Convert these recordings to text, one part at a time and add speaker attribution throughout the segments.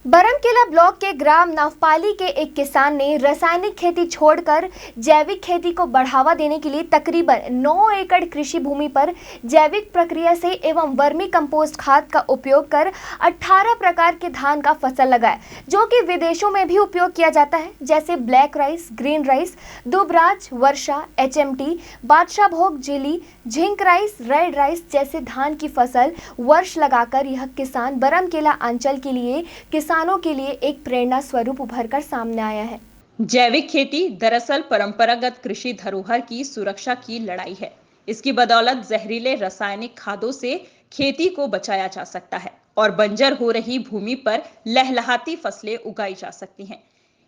Speaker 1: Baramkela block के ग्राम नवपाली के एक किसान ने रासायनिक खेती छोड़कर जैविक खेती को बढ़ावा देने के लिए तकरीबन 9 एकड़ कृषि भूमि पर जैविक प्रक्रिया से एवं वर्मी कंपोस्ट खाद का उपयोग कर 18 प्रकार के धान का फसल लगाया, जो कि विदेशों में भी उपयोग किया जाता है, जैसे black rice, green rice, Dubraj, Varsha, HMT, Badshah Bhog, जिली, झिंक राइस, रेड राइस जैसे धान की फसल वर्ष लगाकर यह किसान बरमकेला अंचल के लिए किसानों के लिए एक प्रेरणा स्वरूप उभरकर सामने आया है।
Speaker 2: जैविक खेती दरअसल परंपरागत कृषि धरोहर की सुरक्षा की लड़ाई है। इसकी बदौलत जहरीले रासायनिक खादों से खेती को बचाया जा सकता है और बंजर हो रही भूमि पर लहलहाती फसलें उगाई जा सकती हैं।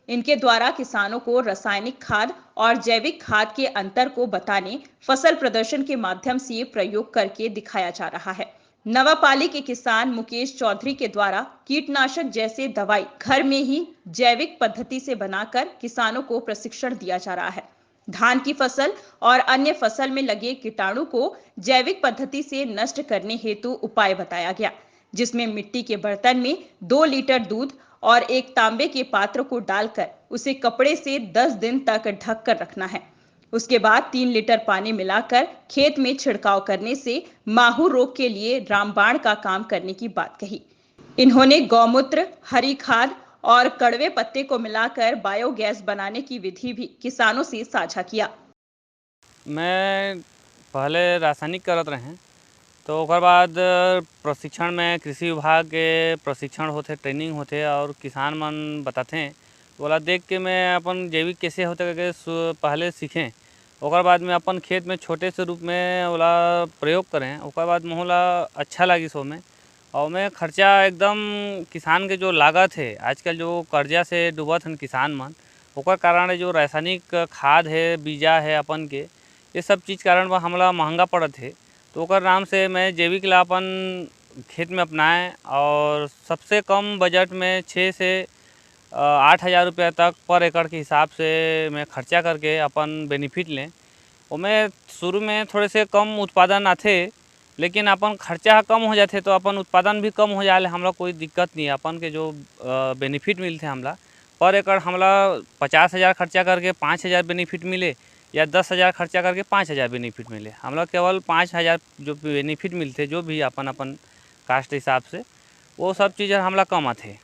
Speaker 2: इनके द्वारा किसानों को रासायनिक खाद और जैविक खाद के अंतर को बताने फसल प्रदर्शन के माध्यम से प्रयोग करके दिखाया जा रहा है। नवापाली के किसान मुकेश चौधरी के द्वारा कीटनाशक जैसे दवाई घर में ही जैविक पद्धति से बनाकर किसानों को प्रशिक्षण दिया जा रहा है। धान की फसल और अन्य फसल में लगे कीटाणु को जैविक पद्धति से नष्ट करने हेतु उपाय बताया गया, जिसमें मिट्टी के बर्तन में 2 लीटर दूध और एक तांबे के पात्र को डालकर उसे कपड़े से 10 दिन तक ढक कर रखना है। उसके बाद 3 लीटर पानी मिलाकर खेत में छिड़काव करने से माहू रोग के लिए रामबाण का काम करने की बात कही। इन्होंने गौमूत्र, हरी खाद और कड़वे पत्ते को मिलाकर बायोगैस बनाने की विधि भी किसानों से साझा किया।
Speaker 3: मैं पहले रासायनिक करत रहे, तो ओकर बाद प्रशिक्षण में कृषि विभाग के प्रशिक्षण होते, ट्रेनिंग होते और किसान मन बताते, बोला देख के मैं अपन जैविक कैसे होते करके पहले सीखें। ओकर बाद में अपन खेत में छोटे से रूप में ओला प्रयोग करें। ओकर बाद मोला अच्छा लगी सो में, और मैं खर्चा एकदम किसान के जो लागत है आजकल जो कर्जा से डूबत हैं किसान मन, ओकर कारण जो रासायनिक खाद है, बीजा है अपन के, ये सब चीज़ कारण वह हमला महंगा पड़त है। तो ओकर नाम से मैं जैविक ला अपन खेत में अपनाएं और सबसे कम बजट में 6 से 8,000 रुपया तक पर एकड़ के हिसाब से मैं खर्चा करके अपन बेनिफिट लें। और मैं शुरू में थोड़े से कम उत्पादन आते, लेकिन अपन खर्चा कम हो जाते तो अपन उत्पादन भी कम हो जाए, हमला कोई दिक्कत नहीं। अपन के जो बेनिफिट मिलते हमला पर एकड़ हमला 50,000 खर्चा करके 5,000 बेनिफिट मिले या 10,000 खर्चा करके 5,000 बेनिफिट मिले। हमला केवल 5,000 जो बेनिफिट मिलते, जो भी अपन कास्ट हिसाब से, वो सब चीज़ हमला कम आते।